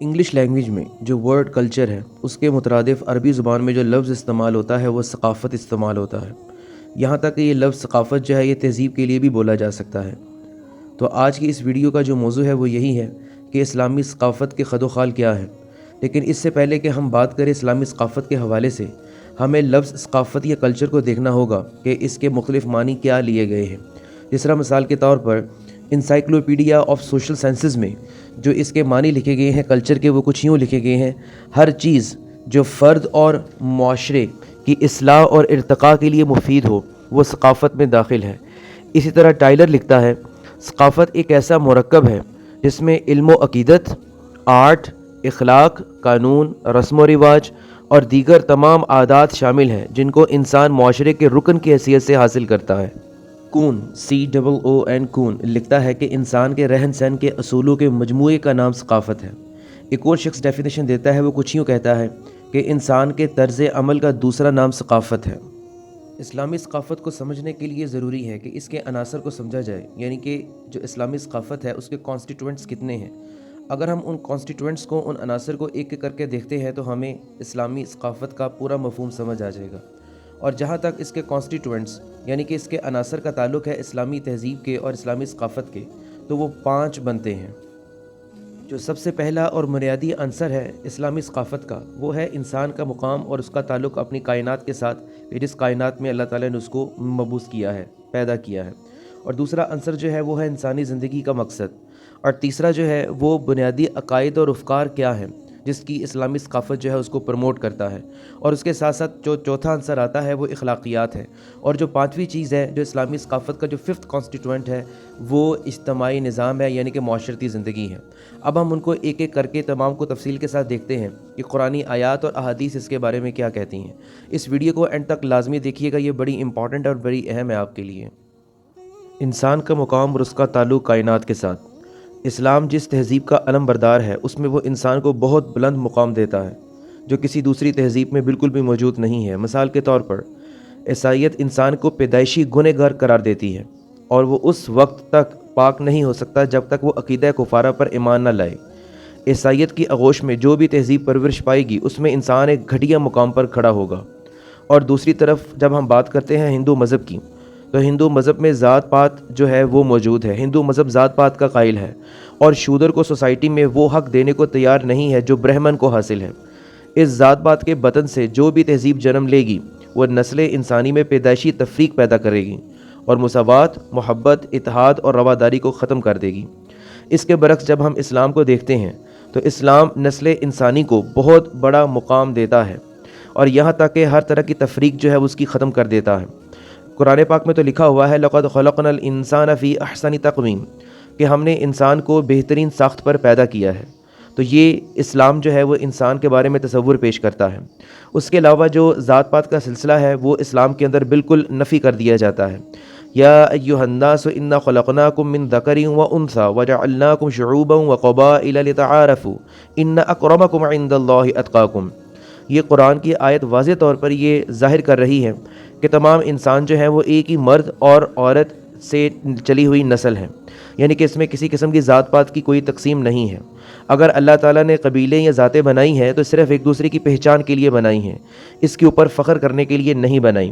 English language میں جو word culture ہے اس کے مترادف عربی زبان میں جو لفظ استعمال ہوتا ہے وہ ثقافت استعمال ہوتا ہے۔ یہاں تک کہ یہ لفظ ثقافت جو ہے یہ تہذیب کے لیے بھی بولا جا سکتا ہے۔ تو آج کی اس ویڈیو کا جو موضوع ہے وہ یہی ہے کہ اسلامی ثقافت کے خد و خال کیا ہے۔ لیکن اس سے پہلے کہ ہم بات کریں اسلامی ثقافت کے حوالے سے، ہمیں لفظ ثقافت یا کلچر کو دیکھنا ہوگا کہ اس کے مختلف معنی کیا لیے گئے ہیں۔ جس طرح مثال کے طور پر انسائکلوپیڈیا آف سوشل سائنسز میں جو اس کے معنی لکھے گئے ہیں کلچر کے، وہ کچھ یوں لکھے گئے ہیں: ہر چیز جو فرد اور معاشرے کی اصلاح اور ارتقاء کے لیے مفید ہو وہ ثقافت میں داخل ہے۔ اسی طرح ٹائلر لکھتا ہے: ثقافت ایک ایسا مرکب ہے جس میں علم و عقیدت، آرٹ، اخلاق، قانون، رسم و رواج اور دیگر تمام عادات شامل ہیں جن کو انسان معاشرے کے رکن کی حیثیت سے حاصل کرتا ہے۔ کون COON کون لکھتا ہے کہ انسان کے رہن سہن کے اصولوں کے مجموعے کا نام ثقافت ہے۔ ایک اور شخص ڈیفینیشن دیتا ہے، وہ کچھ یوں کہتا ہے کہ انسان کے طرز عمل کا دوسرا نام ثقافت ہے۔ اسلامی ثقافت کو سمجھنے کے لیے ضروری ہے کہ اس کے عناصر کو سمجھا جائے، یعنی کہ جو اسلامی ثقافت ہے اس کے کانسٹیٹوئنٹس کتنے ہیں۔ اگر ہم ان کانسٹیٹوئنٹس کو، ان عناصر کو ایک ایک کر کے دیکھتے ہیں تو ہمیں اسلامی ثقافت کا پورا مفہوم سمجھ آ جائے گا۔ اور جہاں تک اس کے کانسٹیٹوئنٹس یعنی کہ اس کے عناصر کا تعلق ہے اسلامی تہذیب کے اور اسلامی ثقافت کے، تو وہ 5 بنتے ہیں۔ جو سب سے پہلا اور بنیادی عنصر ہے اسلامی ثقافت کا، وہ ہے انسان کا مقام اور اس کا تعلق اپنی کائنات کے ساتھ، جس کائنات میں اللہ تعالیٰ نے اس کو مبعوث کیا ہے، پیدا کیا ہے۔ اور دوسرا عنصر جو ہے وہ ہے انسانی زندگی کا مقصد۔ اور تیسرا جو ہے وہ بنیادی عقائد اور افکار کیا ہیں جس کی اسلامی ثقافت جو ہے اس کو پروموٹ کرتا ہے۔ اور اس کے ساتھ ساتھ جو چوتھا عنصر آتا ہے وہ اخلاقیات ہے۔ اور جو 5ویں چیز ہے جو اسلامی ثقافت کا جو 5th کانسٹیٹوئنٹ ہے وہ اجتماعی نظام ہے، یعنی کہ معاشرتی زندگی ہے۔ اب ہم ان کو ایک ایک کر کے تمام کو تفصیل کے ساتھ دیکھتے ہیں کہ قرآنی آیات اور احادیث اس کے بارے میں کیا کہتی ہیں۔ اس ویڈیو کو اینڈ تک لازمی دیکھیے گا، یہ بڑی امپورٹنٹ اور بڑی اہم ہے آپ کے لیے۔ انسان کا مقام اور اس کا تعلق کائنات کے ساتھ۔ اسلام جس تہذیب کا علم بردار ہے اس میں وہ انسان کو بہت بلند مقام دیتا ہے جو کسی دوسری تہذیب میں بالکل بھی موجود نہیں ہے۔ مثال کے طور پر عیسائیت انسان کو پیدائشی گنہگار قرار دیتی ہے اور وہ اس وقت تک پاک نہیں ہو سکتا جب تک وہ عقیدہ کفارہ پر ایمان نہ لائے۔ عیسائیت کی آغوش میں جو بھی تہذیب پرورش پائے گی اس میں انسان ایک گھٹیا مقام پر کھڑا ہوگا۔ اور دوسری طرف جب ہم بات کرتے ہیں ہندو مذہب کی، تو ہندو مذہب میں ذات پات جو ہے وہ موجود ہے۔ ہندو مذہب ذات پات کا قائل ہے اور شودر کو سوسائٹی میں وہ حق دینے کو تیار نہیں ہے جو برہمن کو حاصل ہے۔ اس ذات پات کے بطن سے جو بھی تہذیب جنم لے گی وہ نسل انسانی میں پیدائشی تفریق پیدا کرے گی اور مساوات، محبت، اتحاد اور رواداری کو ختم کر دے گی۔ اس کے برعکس جب ہم اسلام کو دیکھتے ہیں تو اسلام نسل انسانی کو بہت بڑا مقام دیتا ہے اور یہاں تک کہ ہر طرح کی تفریق جو ہے اس کی ختم کر دیتا ہے۔ قرآن پاک میں تو لکھا ہوا ہے لَقَدْ خَلَقْنَا الْإِنسَانَ فِي أَحْسَنِ تَقْوِيمٍ، کہ ہم نے انسان کو بہترین ساخت پر پیدا کیا ہے۔ تو یہ اسلام جو ہے وہ انسان کے بارے میں تصور پیش کرتا ہے۔ اس کے علاوہ جو ذات پات کا سلسلہ ہے وہ اسلام کے اندر بالکل نفی کر دیا جاتا ہے۔ یا ایھا الناس انا خلقناکم من ذکر وانثی وجعلناکم شعوبا وقبائل لتعارفوا ان اکرمکم عند اللہ اتقاکم۔ یہ قرآن کی آیت واضح طور پر یہ ظاہر کر رہی ہے کہ تمام انسان جو ہیں وہ ایک ہی مرد اور عورت سے چلی ہوئی نسل ہے، یعنی کہ اس میں کسی قسم کی ذات پات کی کوئی تقسیم نہیں ہے۔ اگر اللہ تعالیٰ نے قبیلے یا ذاتیں بنائی ہیں تو صرف ایک دوسرے کی پہچان کے لیے بنائی ہیں، اس کے اوپر فخر کرنے کے لیے نہیں بنائی۔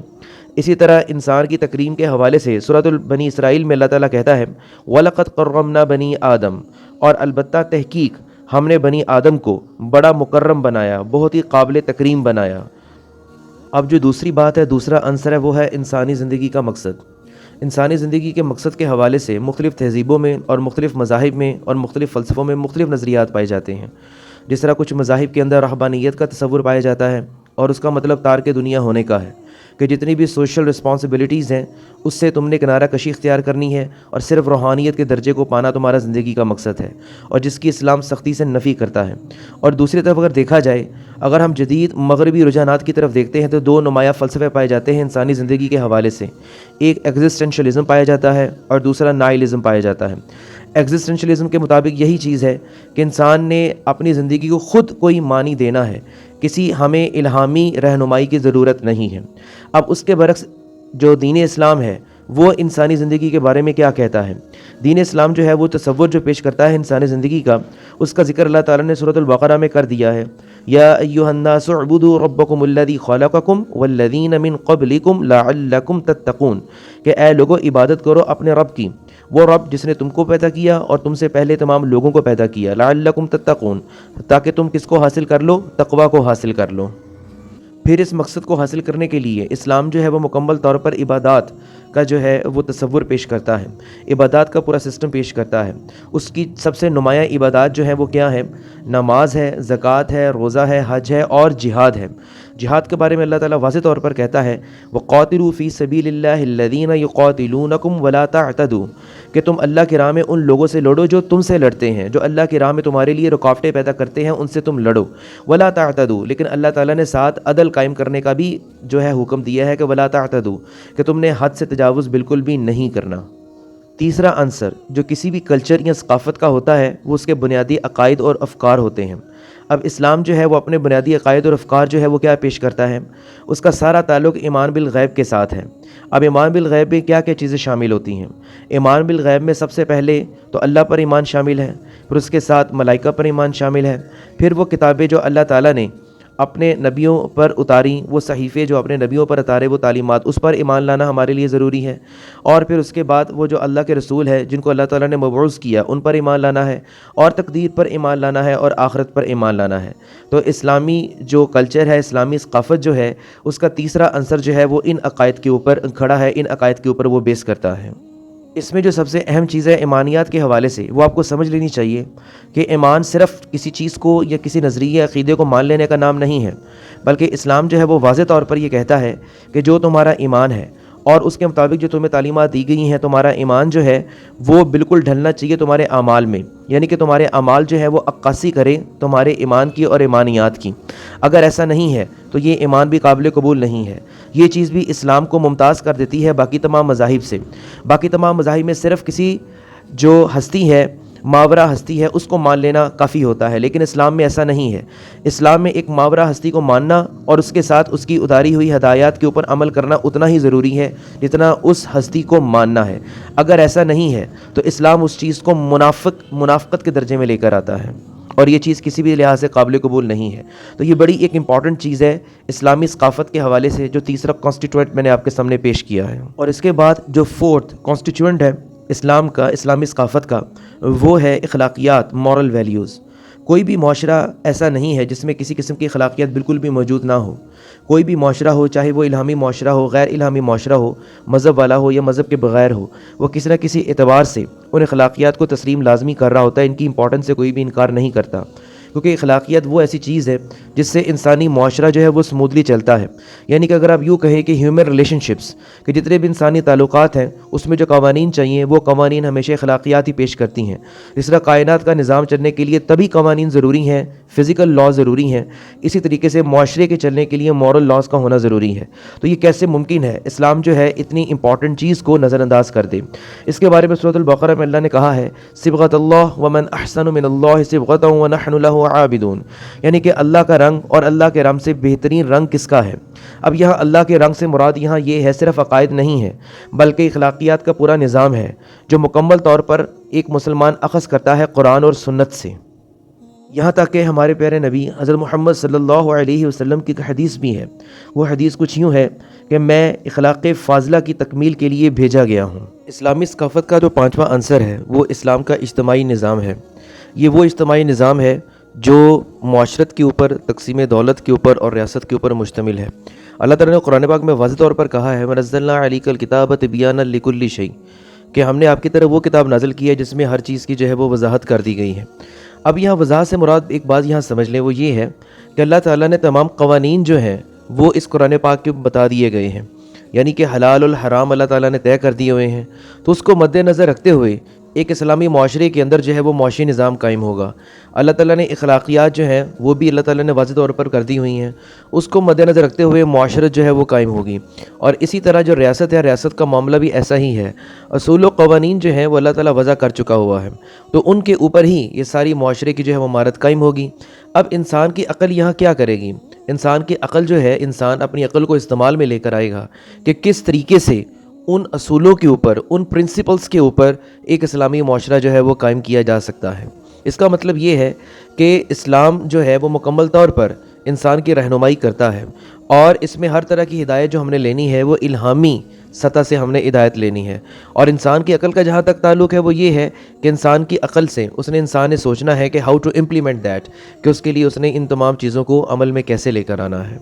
اسی طرح انسان کی تکریم کے حوالے سے سورۃ بنی اسرائیل میں اللہ تعالیٰ کہتا ہے وَلَقَدْ قَرَّمْنَا بَنِي آدَم، اور البتہ تحقیق ہم نے بنی آدم کو بڑا مکرم بنایا، بہت ہی قابل تکریم بنایا۔ اب جو دوسری بات ہے، دوسرا عنصر ہے، وہ ہے انسانی زندگی کا مقصد۔ انسانی زندگی کے مقصد کے حوالے سے مختلف تہذیبوں میں اور مختلف مذاہب میں اور مختلف فلسفوں میں مختلف نظریات پائے جاتے ہیں۔ جس طرح کچھ مذاہب کے اندر رہبانیت کا تصور پایا جاتا ہے اور اس کا مطلب تارک دنیا ہونے کا ہے کہ جتنی بھی سوشل رسپانسبلٹیز ہیں اس سے تم نے کنارہ کشی اختیار کرنی ہے اور صرف روحانیت کے درجے کو پانا تمہارا زندگی کا مقصد ہے، اور جس کی اسلام سختی سے نفی کرتا ہے۔ اور دوسری طرف اگر دیکھا جائے، اگر ہم جدید مغربی رجحانات کی طرف دیکھتے ہیں تو 2 نمایاں فلسفے پائے جاتے ہیں انسانی زندگی کے حوالے سے۔ ایک ایگزسٹنشلزم پایا جاتا ہے اور دوسرا نائلزم پایا جاتا ہے۔ ایگزسٹنشلزم کے مطابق یہی چیز ہے کہ انسان نے اپنی زندگی کو خود کوئی معنی دینا ہے، کسی ہمیں الہامی رہنمائی کی ضرورت نہیں ہے۔ اب اس کے برعکس جو دین اسلام ہے وہ انسانی زندگی کے بارے میں کیا کہتا ہے۔ دین اسلام جو ہے وہ تصور جو پیش کرتا ہے انسانی زندگی کا، اس کا ذکر اللہ تعالیٰ نے سورۃ البقرہ میں کر دیا ہے۔ یا ایھا الناس اعبدوا ربکم الذی خلقکم والذین من قبلکم لعلکم تتقون، کہ اے لوگو عبادت کرو اپنے رب کی، وہ رب جس نے تم کو پیدا کیا اور تم سے پہلے تمام لوگوں کو پیدا کیا، لعلکم تتقون، تاکہ تم کس کو حاصل کر لو؟ تقوی کو حاصل کر لو۔ پھر اس مقصد کو حاصل کرنے کے لیے اسلام جو ہے وہ مکمل طور پر عبادات کا جو ہے وہ تصور پیش کرتا ہے، عبادات کا پورا سسٹم پیش کرتا ہے۔ اس کی سب سے نمایاں عبادات جو ہیں وہ کیا ہے؟ نماز ہے، زکوٰۃ ہے، روزہ ہے، حج ہے اور جہاد ہے۔ جہاد کے بارے میں اللہ تعالیٰ واضح طور پر کہتا ہے وَقَاتِلُوا فِي سَبِيلِ اللَّهِ الَّذِينَ يُقَاتِلُونَكُمْ وَلَا تَعْتَدُوا، کہ تم اللہ کی راہ میں ان لوگوں سے لڑو جو تم سے لڑتے ہیں، جو اللہ کی راہ میں تمہارے لیے رکاوٹیں پیدا کرتے ہیں، ان سے تم لڑو۔ وَلَا تَعْتَدُوا، لیکن اللہ تعالیٰ نے ساتھ عدل قائم کرنے کا بھی جو ہے حکم دیا ہے کہ وَلَا تَعْتَدُوا، کہ تم نے حد سے تجاوز بالکل بھی نہیں کرنا۔ تیسرا عنصر جو کسی بھی کلچر یا ثقافت کا ہوتا ہے وہ اس کے بنیادی عقائد اور افکار ہوتے ہیں۔ اب اسلام جو ہے وہ اپنے بنیادی عقائد اور افکار جو ہے وہ کیا پیش کرتا ہے؟ اس کا سارا تعلق ایمان بالغیب کے ساتھ ہے۔ اب ایمان بالغیب میں کیا کیا چیزیں شامل ہوتی ہیں؟ ایمان بالغیب میں سب سے پہلے تو اللہ پر ایمان شامل ہے، پھر اس کے ساتھ ملائکہ پر ایمان شامل ہے، پھر وہ کتابیں جو اللہ تعالیٰ نے اپنے نبیوں پر اتاری، وہ صحیفے جو اپنے نبیوں پر اتارے، وہ تعلیمات، اس پر ایمان لانا ہمارے لیے ضروری ہے، اور پھر اس کے بعد وہ جو اللہ کے رسول ہے جن کو اللہ تعالیٰ نے مبعوث کیا ان پر ایمان لانا ہے، اور تقدیر پر ایمان لانا ہے، اور آخرت پر ایمان لانا ہے۔ تو اسلامی جو کلچر ہے، اسلامی ثقافت جو ہے، اس کا تیسرا عنصر جو ہے وہ ان عقائد کے اوپر کھڑا ہے، ان عقائد کے اوپر وہ بیس کرتا ہے۔ اس میں جو سب سے اہم چیز ہے ایمانیات کے حوالے سے وہ آپ کو سمجھ لینی چاہیے کہ ایمان صرف کسی چیز کو یا کسی نظریے عقیدے کو مان لینے کا نام نہیں ہے، بلکہ اسلام جو ہے وہ واضح طور پر یہ کہتا ہے کہ جو تمہارا ایمان ہے اور اس کے مطابق جو تمہیں تعلیمات دی گئی ہیں، تمہارا ایمان جو ہے وہ بالکل ڈھلنا چاہیے تمہارے اعمال میں، یعنی کہ تمہارے اعمال جو ہے وہ عکاسی کرے تمہارے ایمان کی اور ایمانیات کی۔ اگر ایسا نہیں ہے تو یہ ایمان بھی قابل قبول نہیں ہے۔ یہ چیز بھی اسلام کو ممتاز کر دیتی ہے باقی تمام مذاہب سے۔ باقی تمام مذاہب میں صرف کسی جو ہستی ہے، ماورا ہستی ہے، اس کو مان لینا کافی ہوتا ہے، لیکن اسلام میں ایسا نہیں ہے۔ اسلام میں ایک ماورا ہستی کو ماننا اور اس کے ساتھ اس کی اتاری ہوئی ہدایات کے اوپر عمل کرنا اتنا ہی ضروری ہے جتنا اس ہستی کو ماننا ہے۔ اگر ایسا نہیں ہے تو اسلام اس چیز کو منافقت کے درجے میں لے کر آتا ہے، اور یہ چیز کسی بھی لحاظ سے قابل قبول نہیں ہے۔ تو یہ بڑی ایک امپورٹنٹ چیز ہے اسلامی ثقافت کے حوالے سے، جو تیسرا کانسٹیٹوئنٹ میں نے آپ کے سامنے پیش کیا ہے۔ اور اس کے بعد جو فورتھ کانسٹیٹوئنٹ ہے اسلام کا، اسلامی ثقافت کا، وہ ہے اخلاقیات، مورل ویلیوز۔ کوئی بھی معاشرہ ایسا نہیں ہے جس میں کسی قسم کی اخلاقیات بالکل بھی موجود نہ ہو۔ کوئی بھی معاشرہ ہو، چاہے وہ الہامی معاشرہ ہو، غیر الہامی معاشرہ ہو، مذہب والا ہو یا مذہب کے بغیر ہو، وہ کسی نہ کسی اعتبار سے ان اخلاقیات کو تسلیم لازمی کر رہا ہوتا ہے۔ ان کی امپورٹنس سے کوئی بھی انکار نہیں کرتا، کیونکہ اخلاقیات وہ ایسی چیز ہے جس سے انسانی معاشرہ جو ہے وہ سموتھلی چلتا ہے۔ یعنی کہ اگر آپ یوں کہیں کہ ہیومن ریلیشن شپس، کہ جتنے بھی انسانی تعلقات ہیں اس میں جو قوانین چاہیے وہ قوانین ہمیشہ اخلاقیات ہی پیش کرتی ہیں۔ جس طرح کائنات کا نظام چلنے کے لیے تبھی قوانین ضروری ہیں، فزیکل لاء ضروری ہیں، اسی طریقے سے معاشرے کے چلنے کے لیے مورل لاز کا ہونا ضروری ہے۔ تو یہ کیسے ممکن ہے اسلام جو ہے اتنی امپورٹنٹ چیز کو نظر انداز کر دے؟ اس کے بارے میں سورۃ البقرہ میں اللہ نے کہا ہے صبغۃ اللہ ومن احسن من اللہ صبغۃ ونحن له عابدون، یعنی کہ اللہ کا رنگ اور اللہ کے رنگ سے بہترین رنگ کس کا ہے؟ اب یہاں اللہ کے رنگ سے مراد یہاں یہ ہے صرف عقائد نہیں ہے، بلکہ اخلاقیات کا پورا نظام ہے جو مکمل طور پر ایک مسلمان اخذ کرتا ہے قرآن اور سنت سے۔ یہاں تک کہ ہمارے پیارے نبی حضرت محمد صلی اللہ علیہ وسلم کی ایک حدیث بھی ہے۔ وہ حدیث کچھ یوں ہے کہ میں اخلاق فاضلہ کی تکمیل کے لیے بھیجا گیا ہوں۔ اسلامی ثقافت کا جو پانچواں عنصر ہے وہ اسلام کا اجتماعی نظام ہے۔ یہ وہ اجتماعی نظام ہے جو معاشرت کے اوپر، تقسیم دولت کے اوپر اور ریاست کے اوپر مشتمل ہے۔ اللہ تعالیٰ نے قرآن پاک میں واضح طور پر کہا ہے وَنَزَّلْنَا عَلَيْكَ الْكِتَابَ تِبْيَانًا لِكُلِّ شَيْءٍ، کہ ہم نے آپ کی طرف وہ کتاب نازل کی ہے جس میں ہر چیز کی جو ہے وہ وضاحت کر دی گئی ہے۔ اب یہاں وضاحت سے مراد ایک بات یہاں سمجھ لیں، وہ یہ ہے کہ اللہ تعالیٰ نے تمام قوانین جو ہیں وہ اس قرآن پاک کے بتا دیے گئے ہیں، یعنی کہ حلال الحرام اللہ تعالیٰ نے طے کر دیے ہوئے ہیں۔ تو اس کو مد نظر رکھتے ہوئے ایک اسلامی معاشرے کے اندر جو ہے وہ معاشی نظام قائم ہوگا۔ اللہ تعالیٰ نے اخلاقیات جو ہیں وہ بھی اللہ تعالیٰ نے واضح طور پر کر دی ہوئی ہیں، اس کو مد نظر رکھتے ہوئے معاشرت جو ہے وہ قائم ہوگی۔ اور اسی طرح جو ریاست ہے، ریاست کا معاملہ بھی ایسا ہی ہے، اصول و قوانین جو ہیں وہ اللہ تعالیٰ وضع کر چکا ہوا ہے، تو ان کے اوپر ہی یہ ساری معاشرے کی جو ہے وہ عمارت قائم ہوگی۔ اب انسان کی عقل یہاں کیا کرے گی؟ انسان کی عقل جو ہے، انسان اپنی عقل کو استعمال میں لے کر آئے گا کہ کس طریقے سے ان اصولوں کے اوپر، ان پرنسپلز کے اوپر ایک اسلامی معاشرہ جو ہے وہ قائم کیا جا سکتا ہے۔ اس کا مطلب یہ ہے کہ اسلام جو ہے وہ مکمل طور پر انسان کی رہنمائی کرتا ہے، اور اس میں ہر طرح کی ہدایت جو ہم نے لینی ہے وہ الہامی سطح سے ہم نے ہدایت لینی ہے۔ اور انسان کی عقل کا جہاں تک تعلق ہے وہ یہ ہے کہ انسان کی عقل سے انسان نے سوچنا ہے کہ ہاؤ ٹو امپلیمنٹ دیٹ، کہ اس کے لیے اس نے ان تمام چیزوں کو عمل میں کیسے لے کر آنا ہے۔